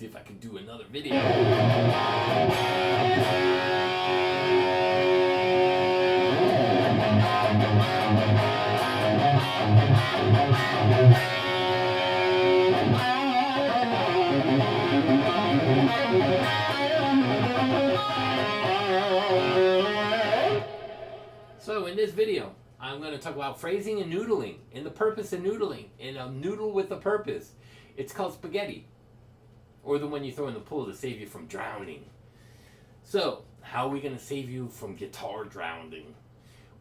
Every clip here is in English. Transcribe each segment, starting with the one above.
See if I can do another video. So in this video, I'm going to talk about phrasing and noodling, and the purpose of noodling, and a noodle with a purpose. It's called spaghetti, or the one you throw in the pool to save you from drowning. So, how are we going to save you from guitar drowning?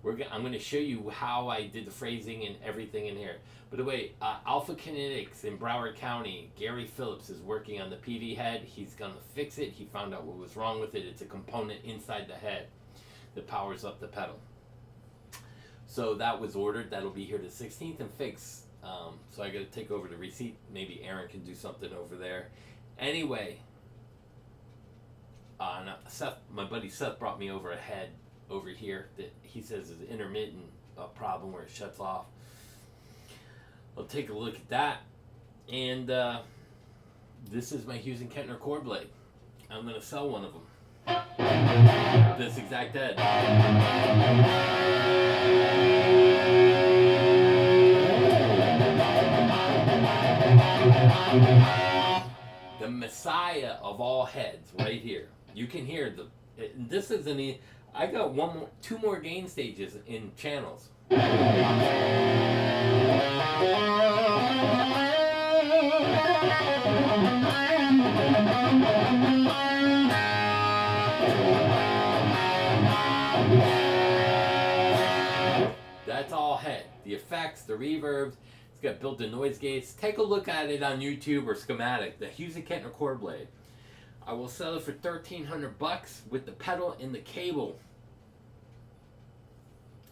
I'm going to show you how I did the phrasing and everything in here. By the way, Alpha Kinetics in Broward County, Gary Phillips is working on the PV head. He's going to fix it. He found out what was wrong with it. It's a component inside the head that powers up the pedal. So that was ordered. That'll be here the 16th and fixed. So I got to take over the receipt. Maybe Aaron can do something over there. Anyway, Seth, my buddy Seth brought me over a head over here that he says is an intermittent problem where it shuts off. I'll take a look at that. And this is my Hughes and Kettner core blade. I'm going to sell one of them. This exact head. The messiah of all heads right here. You can hear this is I got two more gain stages in channels. That's all head. The effects, the reverbs. It's got built-in noise gates. Take a look at it on YouTube or schematic. The Hughes and Kettner core blade. I will sell it for $1,300 with the pedal and the cable.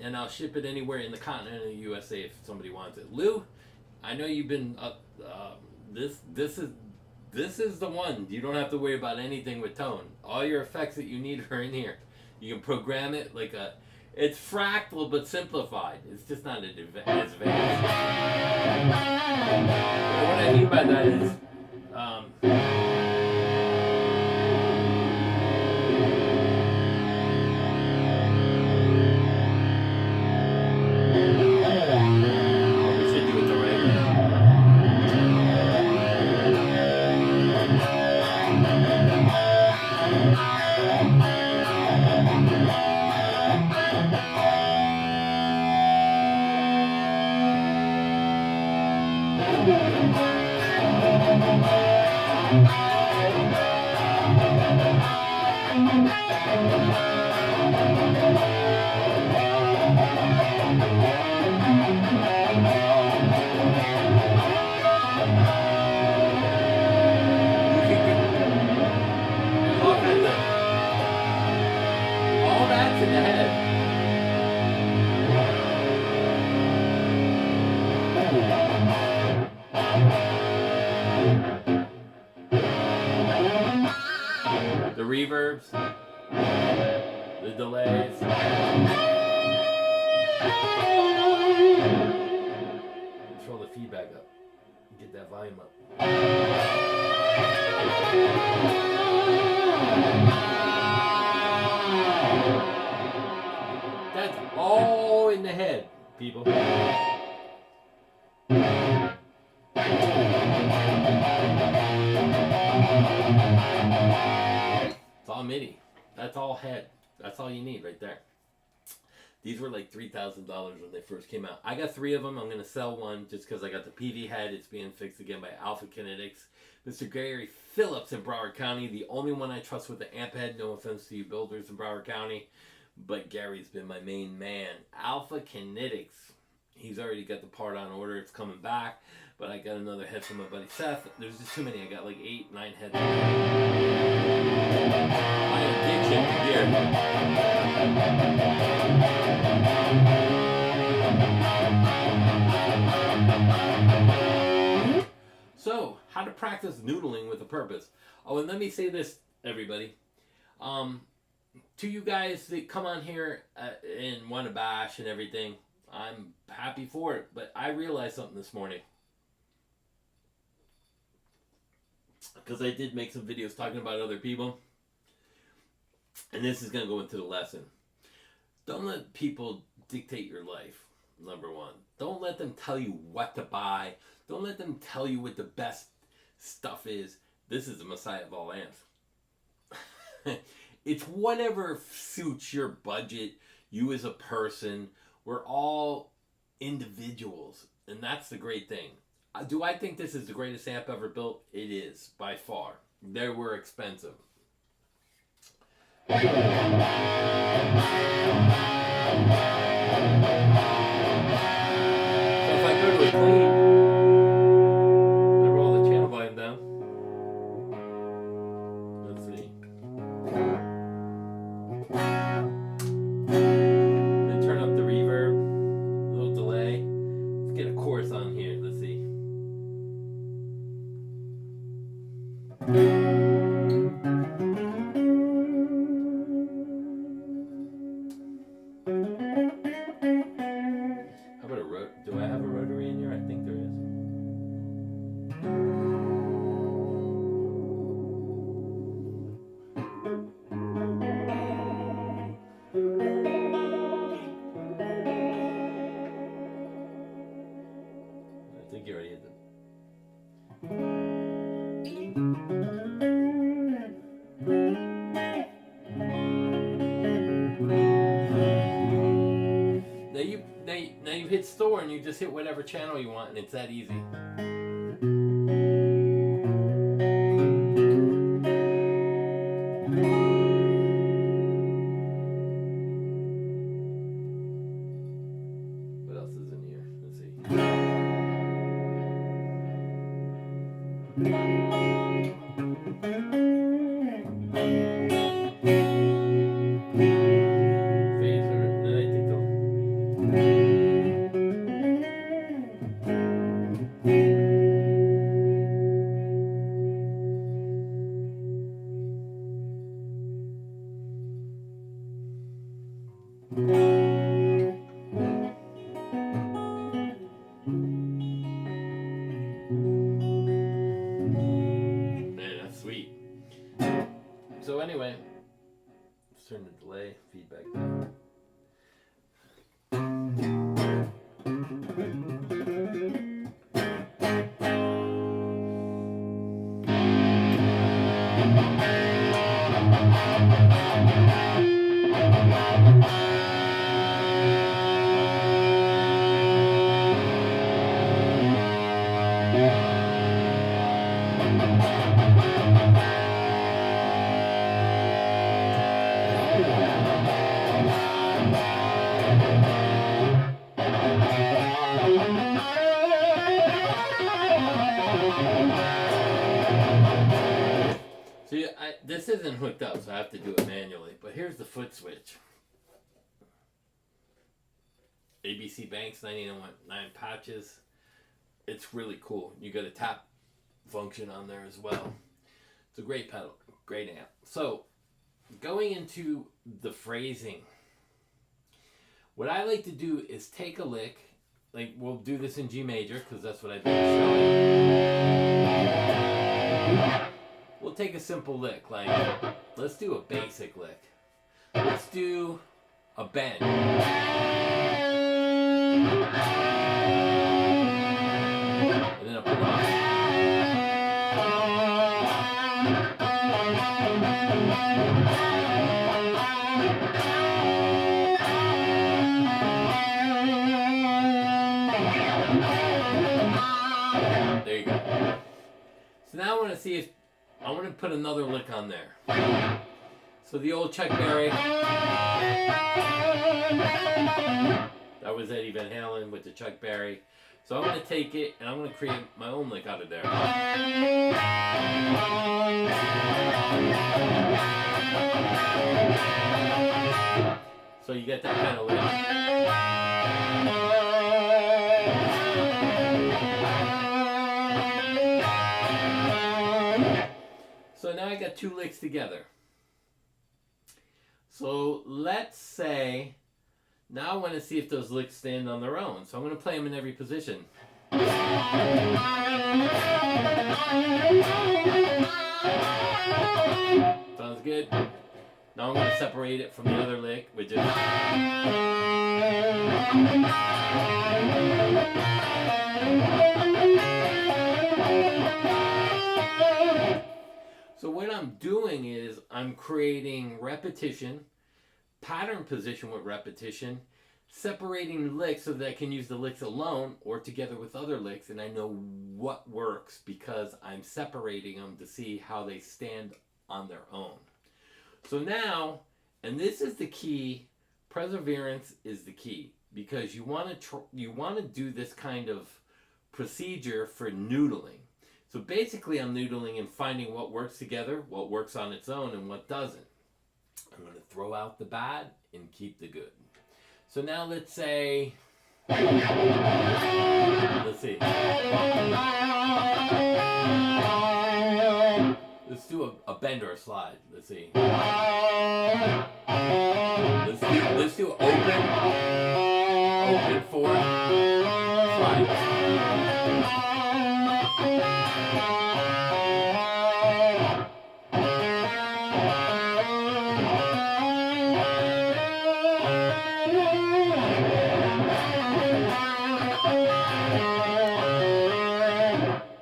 And I'll ship it anywhere in the continent of the USA if somebody wants it. Lou, I know you've been this is the one. You don't have to worry about anything with tone. All your effects that you need are in here. You can program it like it's fractal but simplified. It's just not as advanced. What I mean by that is all that's in the head. The reverbs, the delays. Control the feedback up. Get that volume up. That's all in the head, people. It's all MIDI. That's all head. That's all you need right there. These were like $3,000 when they first came out. I got 3 of them. I'm going to sell one just because I got the PV head. It's being fixed again by Alpha Kinetics. Mr. Gary Phillips in Broward County. The only one I trust with the amp head. No offense to you builders in Broward County. But Gary's been my main man. Alpha Kinetics. He's already got the part on order. It's coming back. But I got another head from my buddy Seth. There's just too many. I got like 8, 9 heads. My addiction here. So, how to practice noodling with a purpose. Oh, and let me say this, everybody. To you guys that come on here and want to bash and everything, I'm happy for it. But I realized something this morning. because I did make some videos talking about other people. And this is going to go into the lesson. Don't let people dictate your life, number one. Don't let them tell you what to buy. Don't let them tell you what the best stuff is. This is the Messiah of all amps. It's whatever suits your budget, you as a person. We're all individuals, and that's the great thing. Do I think this is the greatest amp ever built? It is, by far. They were expensive. So if I go to a clean, I roll the channel volume down. Let's see. Then turn up the reverb, a little delay. Let's get a chorus on here. Let's see. Do I have a rotary in here? I think there is. I think you already hit them. Now you hit store and you just hit whatever channel you want, and it's that easy. What else is in here? Let's see. So anyway, let's turn the delay feedback down. See, this isn't hooked up, so I have to do it manually. But here's the foot switch. ABC Banks 99 patches. It's really cool. You got a tap function on there as well. It's a great pedal, great amp. So, going into the phrasing, what I like to do is take a lick. Like, we'll do this in G major because that's what I've been showing. We'll take a simple lick, like, let's do a basic lick. Let's do a bend. And then a pull off. There you go. So now I want to see if I want to put another lick on there. So the old Chuck Berry. That was Eddie Van Halen with the Chuck Berry. So I'm going to take it and I'm going to create my own lick out of there. So you get that kind of lick. So now I got two licks together. So let's say, now I want to see if those licks stand on their own. So I'm going to play them in every position. Sounds good. Now I'm going to separate it from the other lick with just. So what I'm doing is I'm creating repetition, pattern position with repetition, separating licks so that I can use the licks alone or together with other licks, and I know what works because I'm separating them to see how they stand on their own. So now, and this is the key, perseverance is the key, because you want to do this kind of procedure for noodling. So basically I'm noodling and finding what works together, what works on its own, and what doesn't. I'm going to throw out the bad and keep the good. So now let's say, let's see. Let's do a bend or a slide. Let's see. Let's do open 4, slide.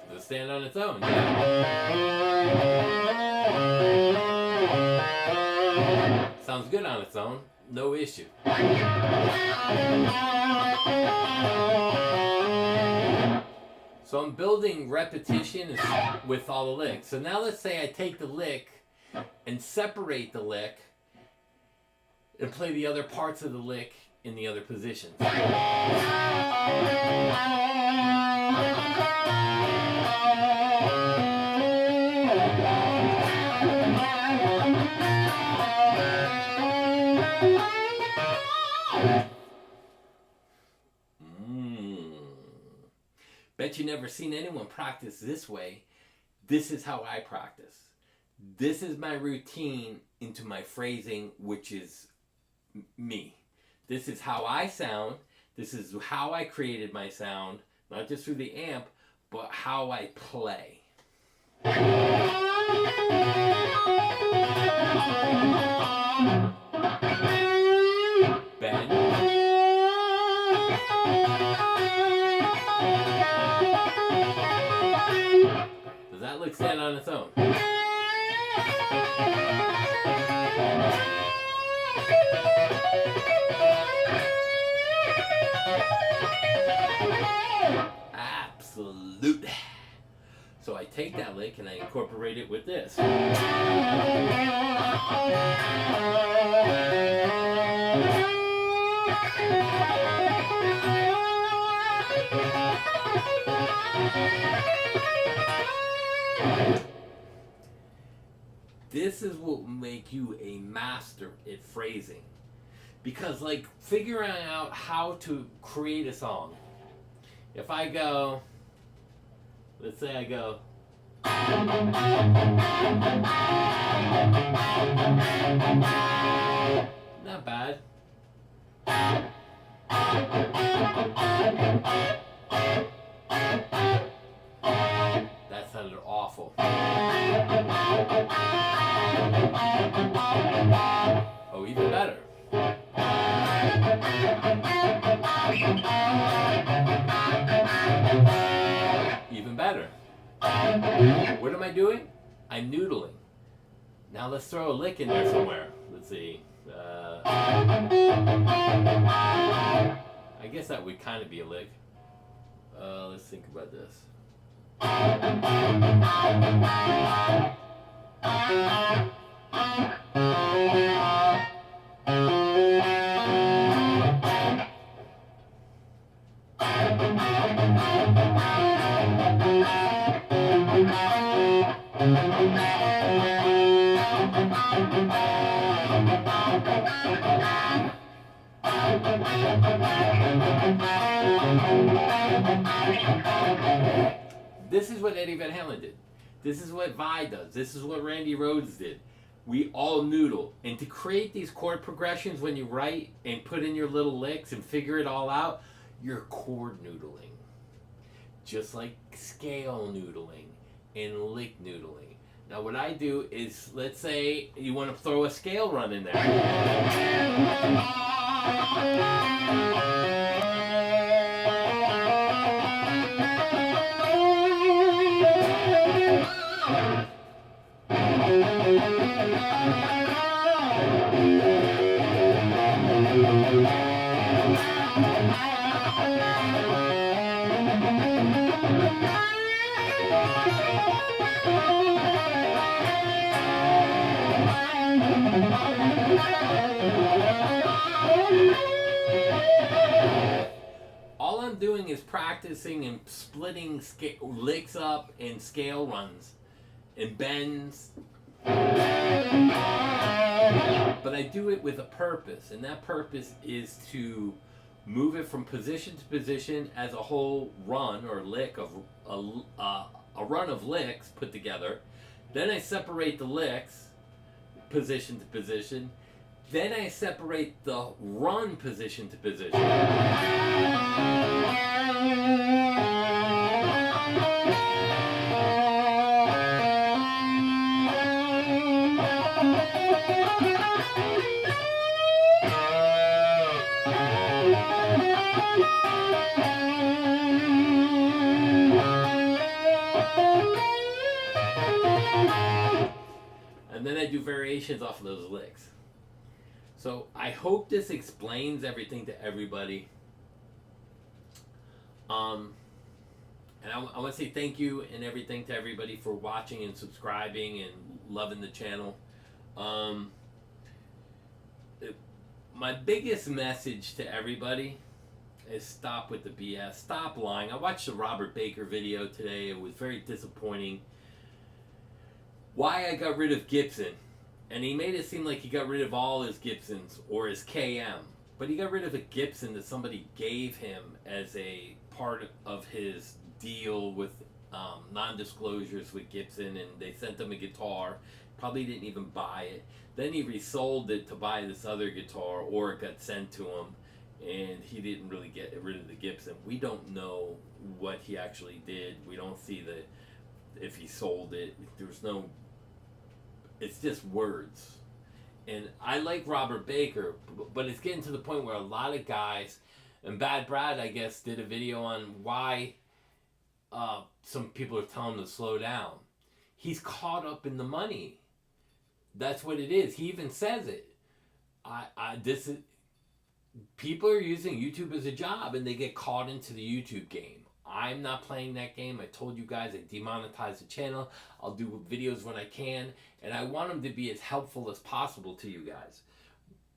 Does it stand on its own? Yeah. Sounds good on its own, no issue. So I'm building repetition with all the licks. So now let's say I take the lick and separate the lick and play the other parts of the lick in the other positions. Bet you never seen anyone practice this way. This is how I practice. This is my routine into my phrasing, which is me. This is how I sound. This is how I created my sound, not just through the amp, but how I play. Bend. Does that look stand on its own? Absolutely. So I take that lick and I incorporate it with this. This is what will make you a master at phrasing. Because, like, figuring out how to create a song. If I go, let's say I go, not bad. That sounded awful. Oh, even better. Even better. What am I doing? I'm noodling. Now let's throw a lick in there somewhere. Let's see. I guess that would kind of be a lick. Let's think about this. This is what Eddie Van Halen did. This is what Vi does. This is what Randy Rhoads did. We all noodle. And to create these chord progressions when you write and put in your little licks and figure it all out, you're chord noodling. just like scale noodling and lick noodling. Now what I do is, let's say you want to throw a scale run in there. All I'm doing is practicing and splitting licks up and scale runs and bends. But I do it with a purpose, and that purpose is to move it from position to position as a whole run or lick of a run of licks put together. Then I separate the licks position to position. Then I separate the run position to position. And then I do variations off of those licks. So I hope this explains everything to everybody. And I want to say thank you and everything to everybody for watching and subscribing and loving the channel. My biggest message to everybody is stop with the BS. Stop lying. I watched the Robert Baker video today. It was very disappointing. Why I got rid of Gibson. And he made it seem like he got rid of all his Gibsons or his KM. But he got rid of a Gibson that somebody gave him as a part of his deal with non-disclosures with Gibson. And they sent him a guitar. Probably didn't even buy it. Then he resold it to buy this other guitar, or it got sent to him. And he didn't really get rid of the Gibson. We don't know what he actually did. We don't see if he sold it. There's no... It's just words. And I like Robert Baker, but it's getting to the point where a lot of guys, and Bad Brad, I guess, did a video on why some people are telling him to slow down. He's caught up in the money. That's what it is. He even says it. People are using YouTube as a job, and they get caught into the YouTube game. I'm not playing that game. I told you guys I demonetized the channel. I'll do videos when I can, and I want them to be as helpful as possible to you guys.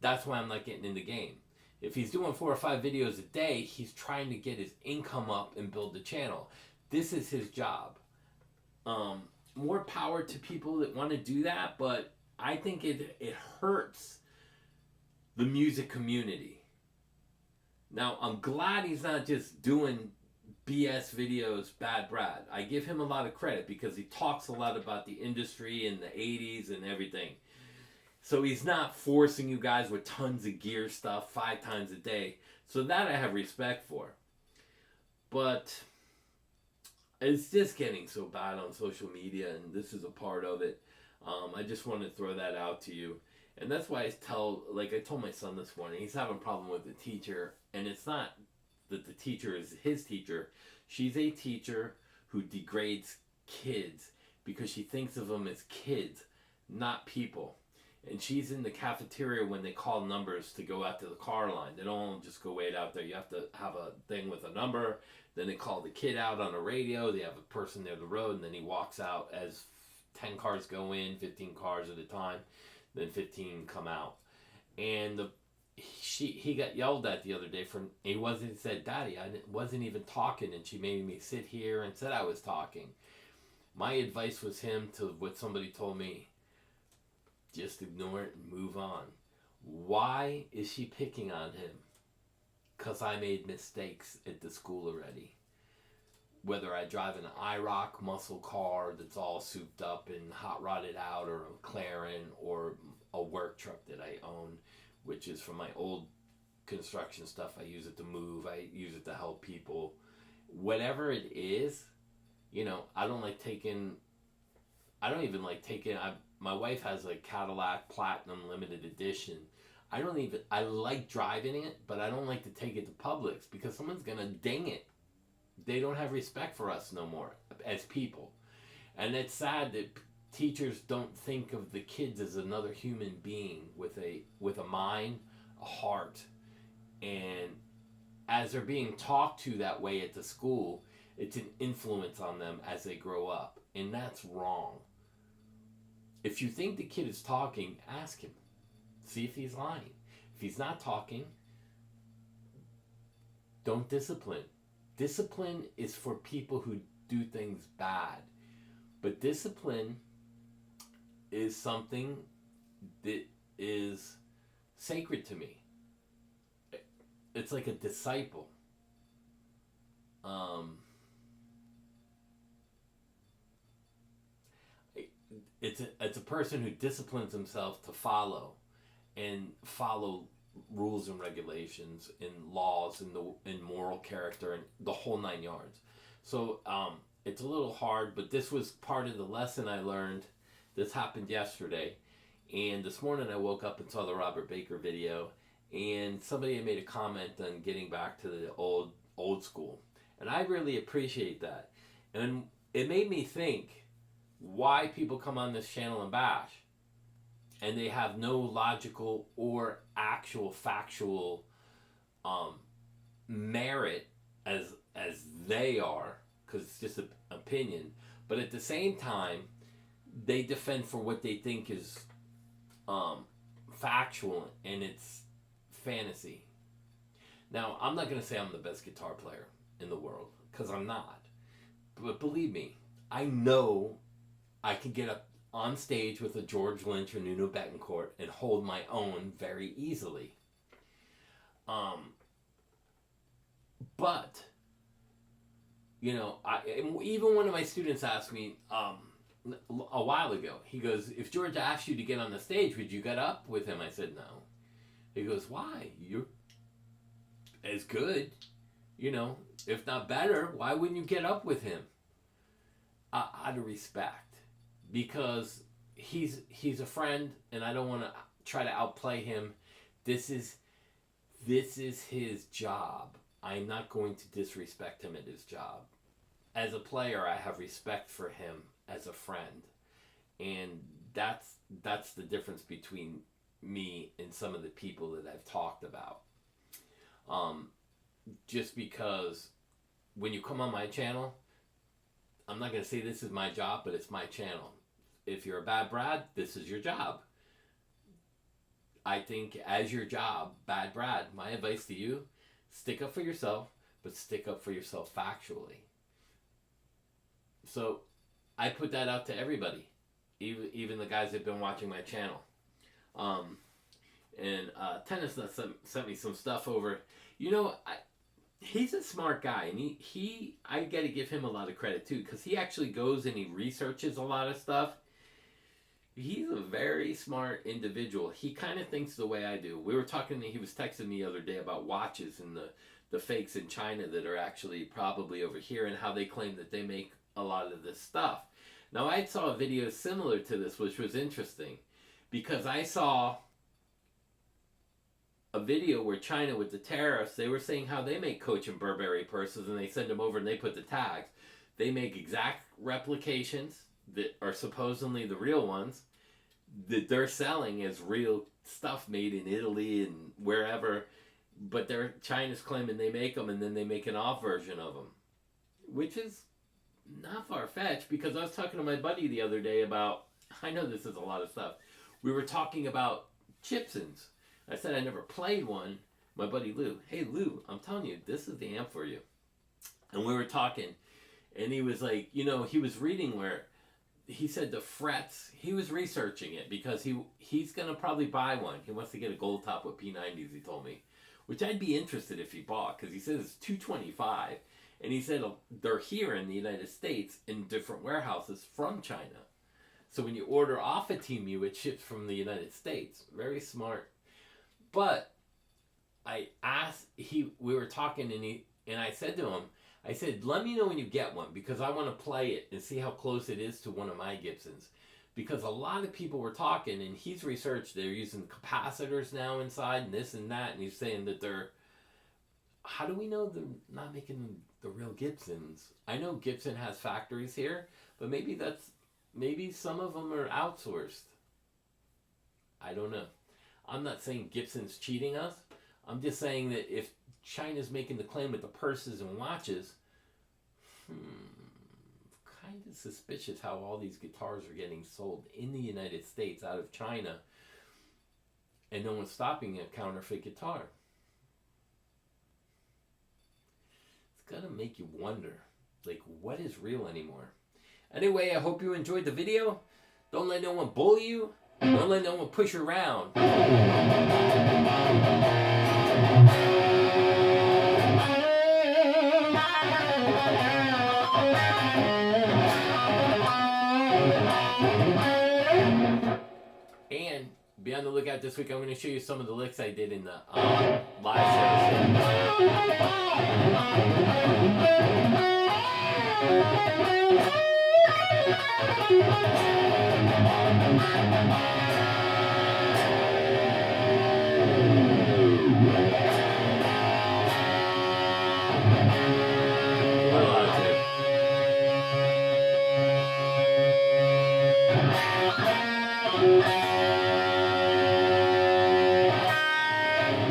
That's why I'm not getting in the game. If he's doing 4 or 5 videos a day, he's trying to get his income up and build the channel. This is his job. More power to people that want to do that, but I think it hurts the music community. Now, I'm glad he's not just doing BS videos, Bad Brad. I give him a lot of credit because he talks a lot about the industry and the 80s and everything. So he's not forcing you guys with tons of gear stuff 5 times a day. So that I have respect for. But it's just getting so bad on social media, and this is a part of it. I just want to throw that out to you. And that's why I told my son this morning, he's having a problem with the teacher, and it's not that the teacher is his teacher. She's a teacher who degrades kids because she thinks of them as kids, not people. And she's in the cafeteria when they call numbers to go out to the car line. They don't just go wait out there. You have to have a thing with a number. Then they call the kid out on the radio. They have a person near the road, and then he walks out as 10 cars go in, 15 cars at a time. Then 15 come out. And he got yelled at the other day he said, Daddy, I wasn't even talking, and she made me sit here and said I was talking. My advice was him to what somebody told me, just ignore it and move on. Why is she picking on him? Because I made mistakes at the school already. Whether I drive an IROC muscle car that's all souped up and hot rodded out, or a McLaren, or a work truck that I own, which is from my old construction stuff. I use it to move. I use it to help people. whatever it is, I don't like taking. I don't even like taking. My wife has a Cadillac Platinum Limited Edition. I don't even. I like driving it, but I don't like to take it to Publix because someone's gonna ding it. They don't have respect for us no more as people, and it's sad that teachers don't think of the kids as another human being with a mind, a heart, and as they're being talked to that way at the school, it's an influence on them as they grow up, and that's wrong. If you think the kid is talking, ask him. See if he's lying. If he's not talking, don't discipline. Discipline is for people who do things bad. But discipline is something that is sacred to me. It's like a disciple. It's a person who disciplines himself to follow rules and regulations and laws and moral character and the whole 9 yards. So it's a little hard, but this was part of the lesson I learned. This happened yesterday, and this morning I woke up and saw the Robert Baker video, and somebody had made a comment on getting back to the old school, and I really appreciate that. And it made me think why people come on this channel and bash, and they have no logical or actual factual merit as they are, because it's just an opinion. But at the same time, they defend for what they think is factual, and it's fantasy. Now, I'm not going to say I'm the best guitar player in the world, because I'm not. But believe me, I know I can get up on stage with a George Lynch or Nuno Betancourt and hold my own very easily. But, even one of my students asked me a while ago, he goes, if George asked you to get on the stage, would you get up with him? I said, no. He goes, why? You're as good, if not better. Why wouldn't you get up with him? Out of respect, because he's a friend, and I don't want to try to outplay him. This is his job. I'm not going to disrespect him at his job. As a player, I have respect for him as a friend, and that's the difference between me and some of the people that I've talked about. Just because when you come on my channel, I'm not going to say this is my job, but it's my channel. If you're a bad Brad, this is your job. I think as your job, bad Brad, my advice to you, stick up for yourself, but stick up for yourself factually. So I put that out to everybody, even the guys that have been watching my channel. Tennis sent me some stuff over. He's a smart guy, and I got to give him a lot of credit too, because he actually goes and he researches a lot of stuff. He's a very smart individual. He kind of thinks the way I do. We were talking, he was texting me the other day about watches and the fakes in China that are actually probably over here, and how they claim that they make a lot of this stuff. Now, I saw a video similar to this, which was interesting, because I saw a video where China, with the tariffs, they were saying how they make Coach and Burberry purses, and they send them over and they put the tags. They make exact replications that are supposedly the real ones that they're selling as real stuff made in Italy and wherever, but China's claiming they make them, and then they make an off version of them, which is not far-fetched, because I was talking to my buddy the other day about, I know this is a lot of stuff, we were talking about Gibsons. I said I never played one. My buddy Lou, hey Lou, I'm telling you, this is the amp for you. And we were talking, and he was like, he was reading where he said the frets, he was researching it, because he's going to probably buy one. He wants to get a gold top with P90s, he told me, which I'd be interested if he bought, because he says it's $225, and he said they're here in the United States in different warehouses from China. So when you order off a Temu, it ships from the United States. Very smart. But I asked, we were talking, and I said to him, I said, let me know when you get one because I want to play it and see how close it is to one of my Gibsons. Because a lot of people were talking, and he's researched, they're using capacitors now inside and this and that, and he's saying that they're, how do we know they're not making the real Gibsons? I know Gibson has factories here, but maybe some of them are outsourced. I don't know. I'm not saying Gibson's cheating us. I'm just saying that if China's making the claim with the purses and watches, kind of suspicious how all these guitars are getting sold in the United States out of China, and no one's stopping a counterfeit guitar. It's gonna make you wonder, like, what is real anymore? Anyway, I hope you enjoyed the video. Don't let no one bully you. Don't let no one push you around. And be on the lookout this week. I'm going to show you some of the licks I did in the live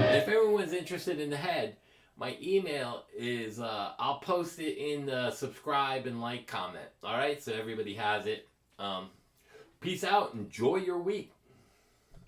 If everyone's interested in the head, my email is, I'll post it in the subscribe and like comment. All right, so everybody has it. Peace out. Enjoy your week.